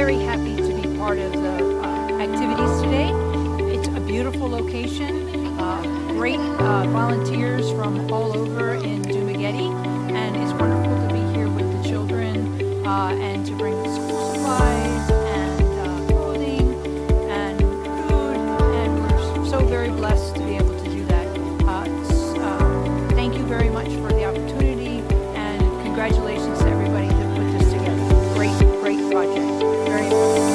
very happy to be part of the activities today. It's a beautiful location, great volunteers from all over in Dumaguete, and it's wonderful to be here with the children and to bring school supplies and clothing and food, and we're so very blessed to be able to do that. Thank you very much for the opportunity, and congratulations to everybody that put this together. Great project. Very important.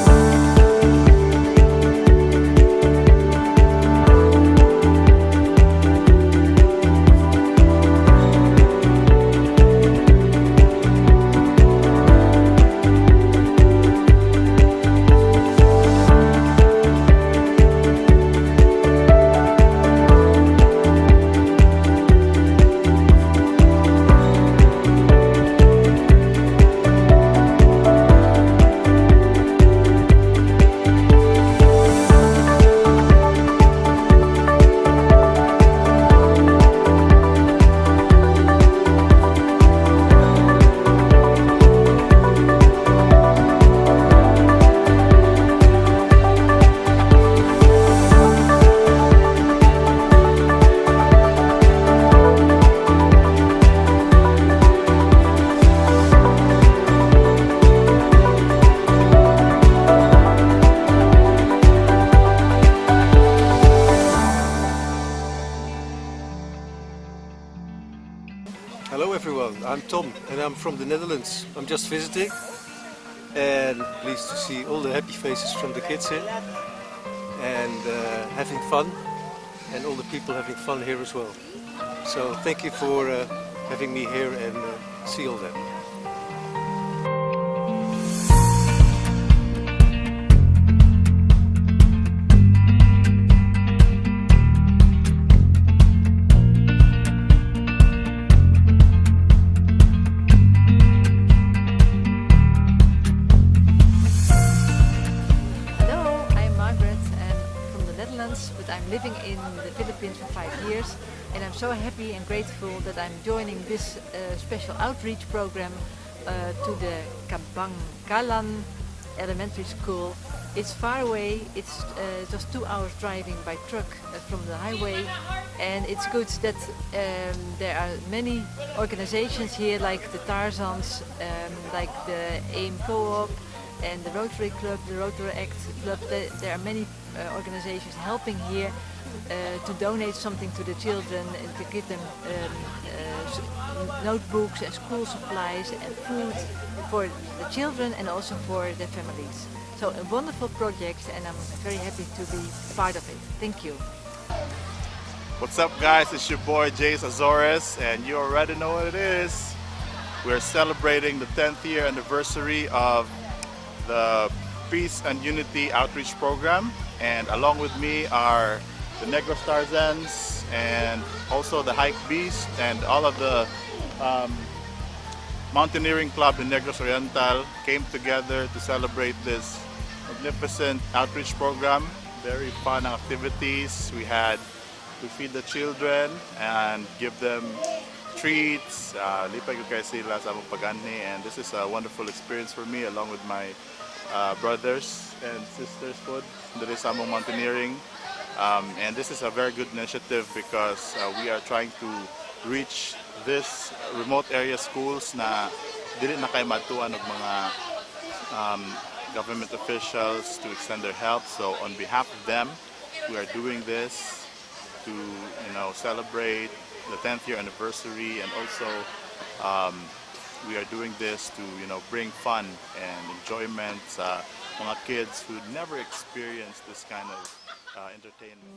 Hello everyone, I'm Tom and I'm from the Netherlands. I'm just visiting and pleased to see all the happy faces from the kids here and having fun, and all the people having fun here as well. So thank you for having me here, and see you all then. But I'm living in the Philippines for 5 years, and I'm so happy and grateful that I'm joining this special outreach program to the Kabangkalan Elementary School. It's far away, it's just 2 hours driving by truck from the highway, and it's good that there are many organizations here like the Tarzans, like the AIM Co-op, and the Rotary Club, the Rotary Act Club. There are many organizations helping here to donate something to the children and to give them notebooks and school supplies and food for the children and also for their families. So a wonderful project, and I'm very happy to be part of it. Thank you. What's up guys, it's your boy Jace Azores, and you already know what it is. We're celebrating the 10th year anniversary of the Peace and Unity Outreach Program, and along with me are the Negros Tarzans and also the Hike Beast and all of the mountaineering club in Negros Oriental came together to celebrate this magnificent outreach program. Very fun activities. We had to feed the children and give them treats, lipay ko kay sila sa among pag-ani, and this is a wonderful experience for me along with my brothers and sisters po dito sa among mountaineering, and this is a very good initiative because we are trying to reach this remote area schools na dili na kay matuan og mga government officials to extend their help. So on behalf of them, we are doing this to celebrate the 10th year anniversary, and also we are doing this to bring fun and enjoyment sa mga kids who never experienced this kind of entertainment.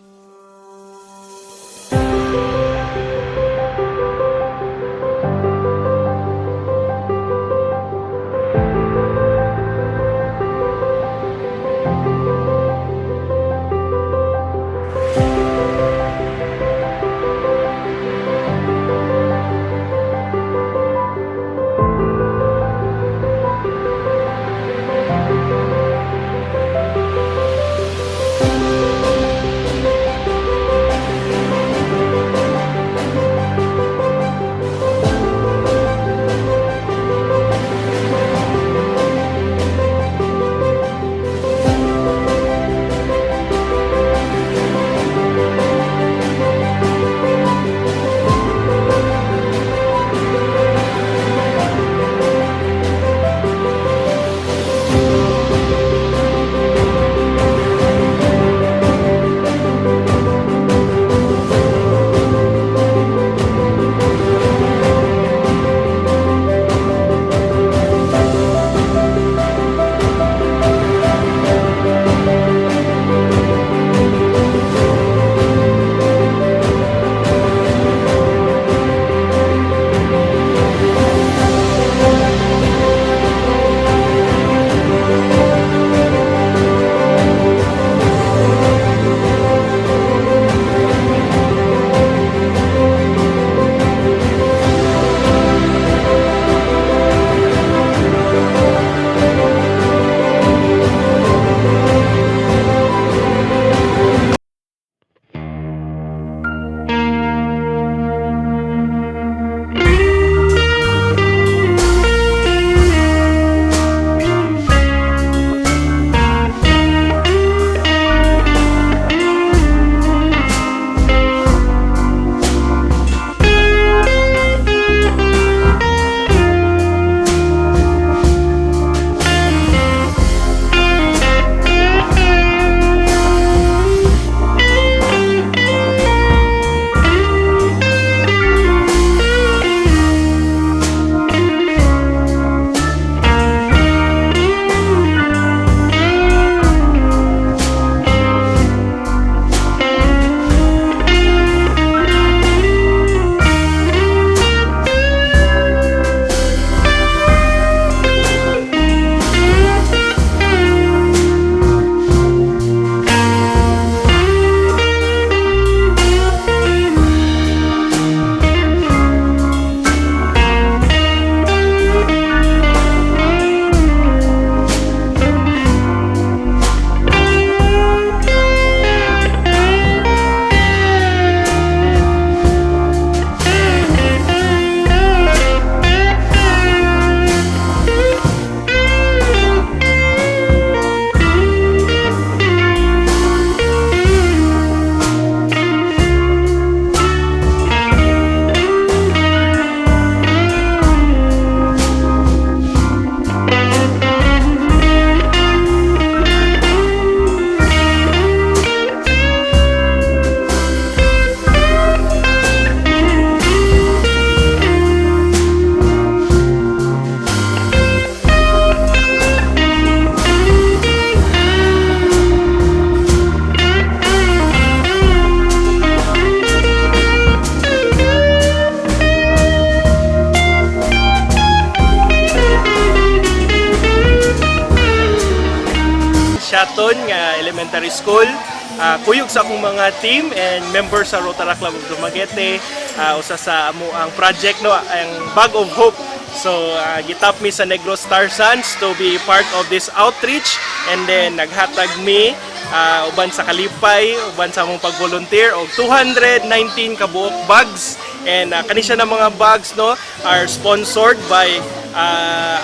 siaton nga elementary school. Kuyog sa akong mga team and members sa Rotary Club of Dumaguete. Usa sa amo ang project no, ang Bag of Hope. So gitap mi sa Negros Sons to be part of this outreach, and then naghatag mi uban sa kalipay, uban sa among pag-volunteer og 219 kabuok bags, and kani siya na mga bags no are sponsored by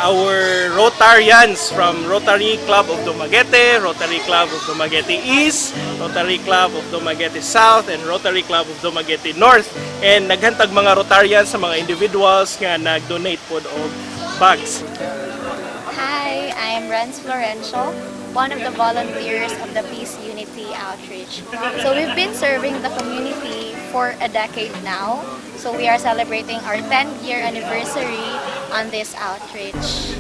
our Rotarians from Rotary Club of Dumaguete, Rotary Club of Dumaguete East, Rotary Club of Dumaguete South, and Rotary Club of Dumaguete North. And naghantag mga Rotarians sa mga individuals nga nag-donate po og bags. Hi, I'm Renz Florencio, one of the volunteers of the Peace Unity Outreach. So we've been serving the community for a decade now. So we are celebrating our 10th year anniversary on this outreach.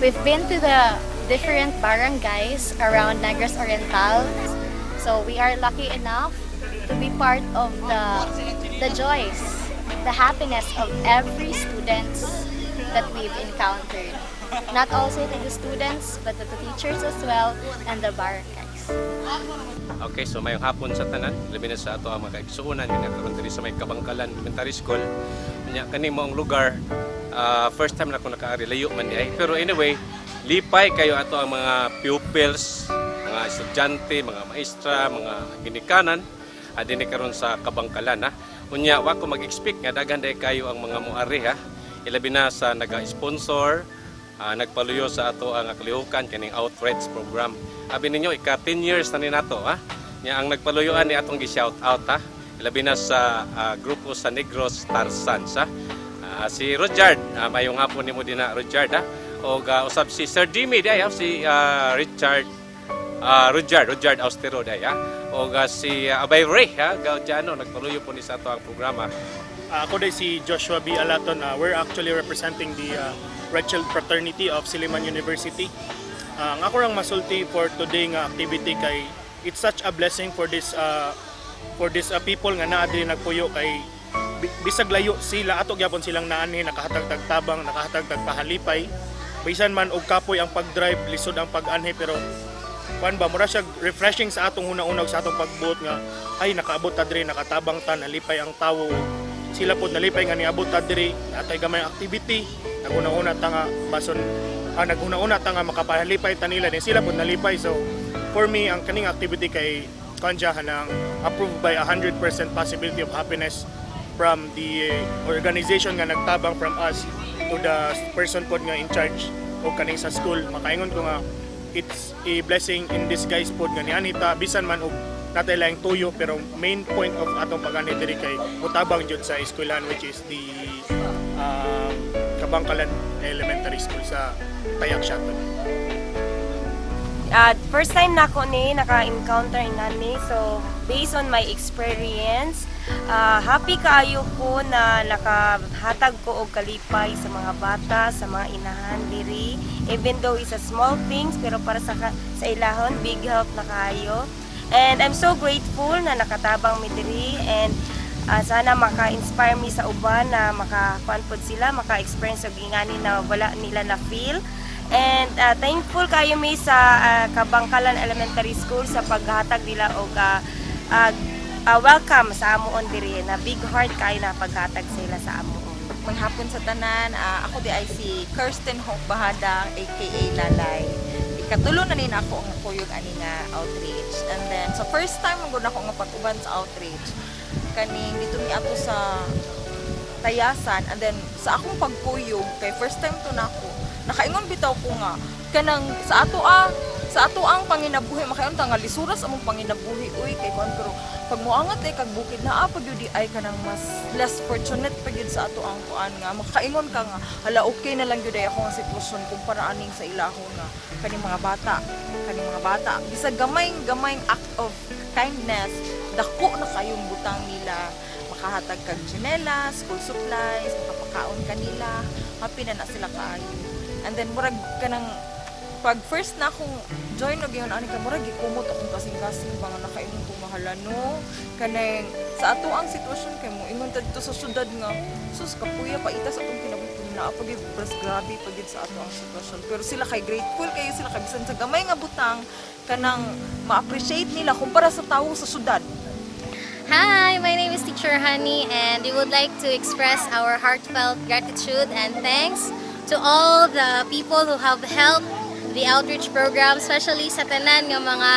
We've been to the different barangays around Negros Oriental. So we are lucky enough to be part of the joys, the happiness of every students that we've encountered. Not also to the students, but to the teachers as well, and the barangays. Okay, so mayong hapon sa tanan, labi na sa ato ang mga kaigsuunan nga nagkaroon diri sa may Kabangkalan Elementary School. Nya kani mo ang lugar, first time na ako nakaari, layo man ni ay. Pero anyway, lipay kayo ato ang mga pupils, mga estudyante, mga maestra, mga ginikanan, dinhi karon sa Kabangkalan ha. Unya wa ko mag-expect nga daghan day kayo ang mga muari ha. Ilabi na sa naga-sponsor, nagpaluyo sa ato ang kalihukan kaning outreach program. Abi ninyo ika 10 years na ni nato ha. Nya ang nagpaluyuan ni atong gi-shout out ha. Ilabi na sa grupo sa Negros Sons ha. Si Rojard, mayong hapon nimo din na Rojard ha. Og usab si Sir Jimmy day ha, si Rojard Austero day ha. Og si Abay Ray ha, Gaudiano nagpaluyo po ni sa ato ang programa. Ako day si Joshua B. Alaton. We're actually representing the Red Shield Fraternity of Silliman University. Ang ako rang masulti for today nga activity kay it's such a blessing for this people nga naa diri nagpuyo kay bisag layo sila ato gyapon silang naanhi nakahatag tabang, nakahatag pahalipay. Bisan man og kapoy ang pag-drive, lisod ang pag-anhi, pero kuan ba mura siya refreshing sa atong hunang-unag sa atong pagbuot nga ay nakaabot ta diri, nakatabang ta, nalipay ang tawo. Sila pod nalipay nga niabot ta diri, atay gamay activity, naguna-una ta nga bason naguna-una ta nga makapahalipay ta nila din sila pod nalipay. So for me ang kaning activity kay kanja hanang approved by 100% possibility of happiness from the organization nga nagtabang from us to the person pod nga in charge o kaning sa school. Makaingon ko nga it's a blessing in disguise pod nga ni Anita bisan man og natay lang tuyo, pero main point of atong pag-anhi diri kay mutabang jud sa eskwelahan which is the Kabangkalan Elementary School sa Tayak Shaton. First time na ako naka-encounter nani, so based on my experience, happy kaayo ko na nakahatag ko og kalipay sa mga bata, sa mga inahan diri, even though it's a small things, pero para sa ilahon big help na kaayo. And I'm so grateful na nakatabang mi diri, and sana maka-inspire mi sa uban na maka-funpod sila, maka-experience og ingani na wala nila na feel. And thankful kayo mi sa Kabangkalan Elementary School sa paghatag nila og welcome sa amuon diri, na big heart kayo na paghatag sila sa amuon. Manghapon sa tanan, ako di ay si Kirsten Hope Bahadang aka Lalay. Ikatulo na nin ako ang kuyog ani nga outreach. And then so first time magud ako nga pag-uban sa outreach kaning dito mi ato sa Tayasan, and then sa akong pagkuyog kay first time to nako. Nakaingon bitaw ko nga kanang sa ato ang panginabuhi makayon ta nga lisuras among panginabuhi uy kay kon, pero pag moangat ay kag bukid naa pag yun ay kanang mas less fortunate pag yun sa ato ang kuan nga makaingon ka nga hala okay na lang gyud ay ako nga sitwasyon kumpara aning sa ilahon nga kaning mga bata bisag gamay act of kindness dako na kayong butang nila, makahatag kag tsinelas, school supplies, makapakaon kanila, happy na sila kaayo. And then murag kanang pag first na akong join og yon ani ka murag gikumot akong kasing-kasing mga nakaingon ko mahala no kanang sa ato ang sitwasyon kay mo ingon ta dito sa syudad nga sus kapuya pa ita sa atong kinabuhi naapagid pras grabe pagid sa ato ang sitwasyon. Pero sila kay grateful kayo sila kay bisan sa gamay nga butang kanang ma-appreciate nila kumpara sa tawo sa syudad. Hi, my name is Teacher Honey, and we would like to express our heartfelt gratitude and thanks to all the people who have helped the outreach program, especially sa tanan nga mga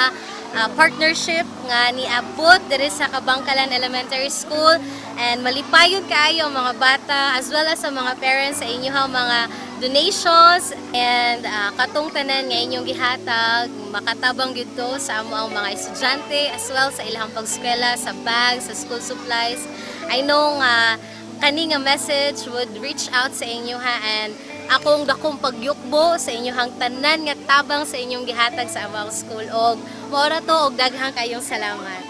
partnership nga niabot diri sa Kabangkalan Elementary School, and malipayod kaayo mga bata as well as sa mga parents sa inyong mga donations and katong tanan nga inyong gihatag makatabang gyud to sa amo ang mga estudyante as well sa ilang pagskwela, sa bags, sa school supplies. I know nga kani nga message would reach out sa inyo ha, and akong dakong pagyukbo sa inyong tanan nga tabang sa inyong gihatag sa among school, og mora to og daghang kayong salamat.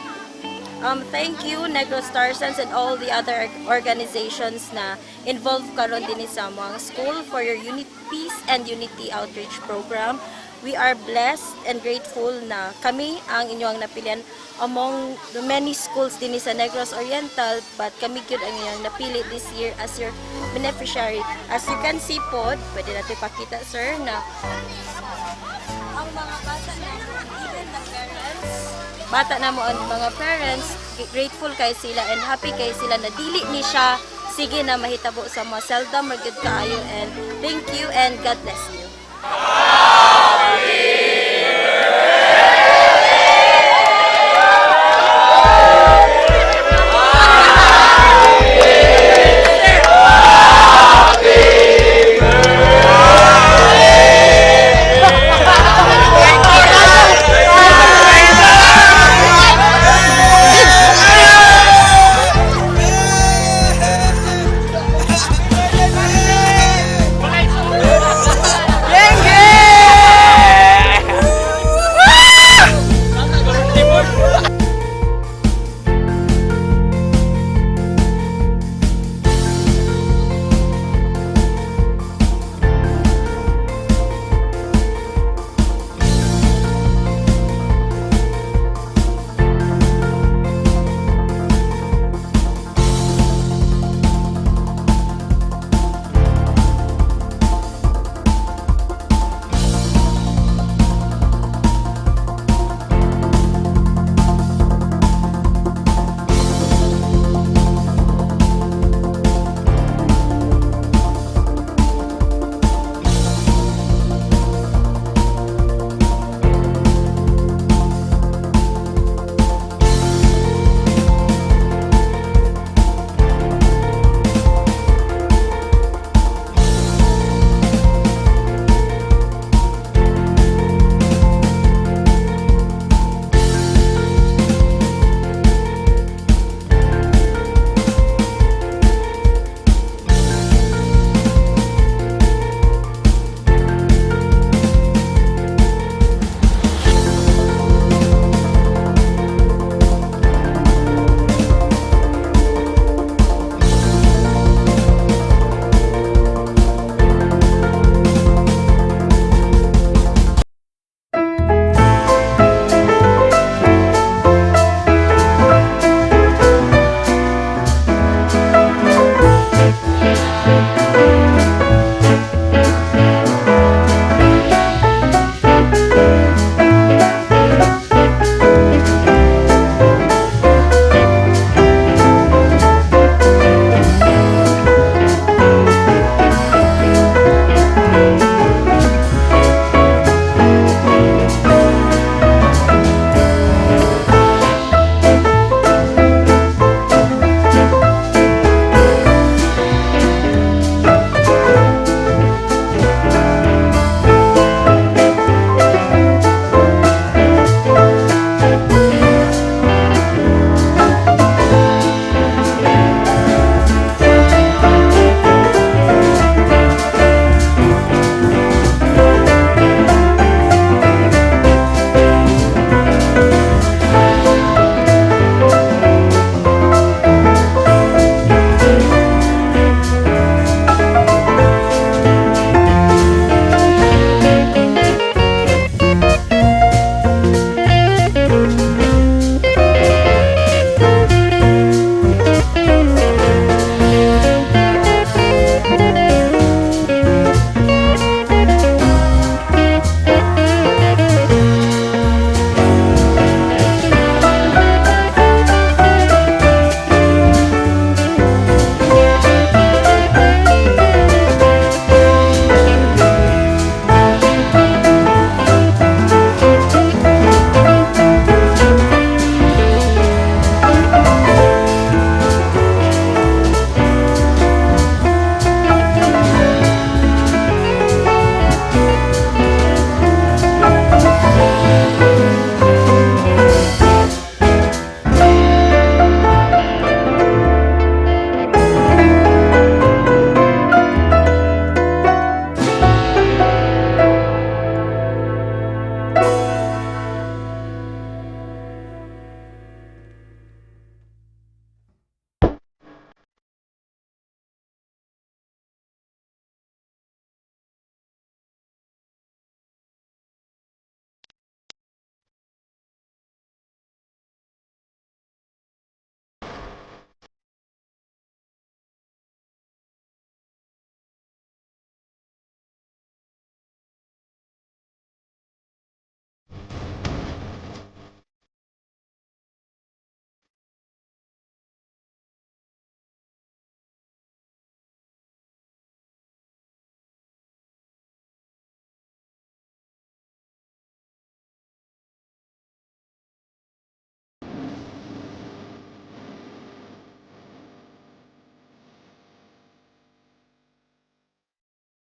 Thank you, Negros Tarsans and all the other organizations na involved karon din sa among school for your Peace and Unity Outreach Program. We are blessed and grateful na kami ang inyong napilian among the many schools din sa Negros Oriental, but kami gyud ang inyong napili this year as your beneficiary. As you can see po, pwede natin pakita sir na ang mga bata na even the parents, bata na mo ang mga parents, grateful kay sila and happy kay sila na dili ni siya sige na mahitabo sa mga seldom magud kaayo, and thank you and God bless you.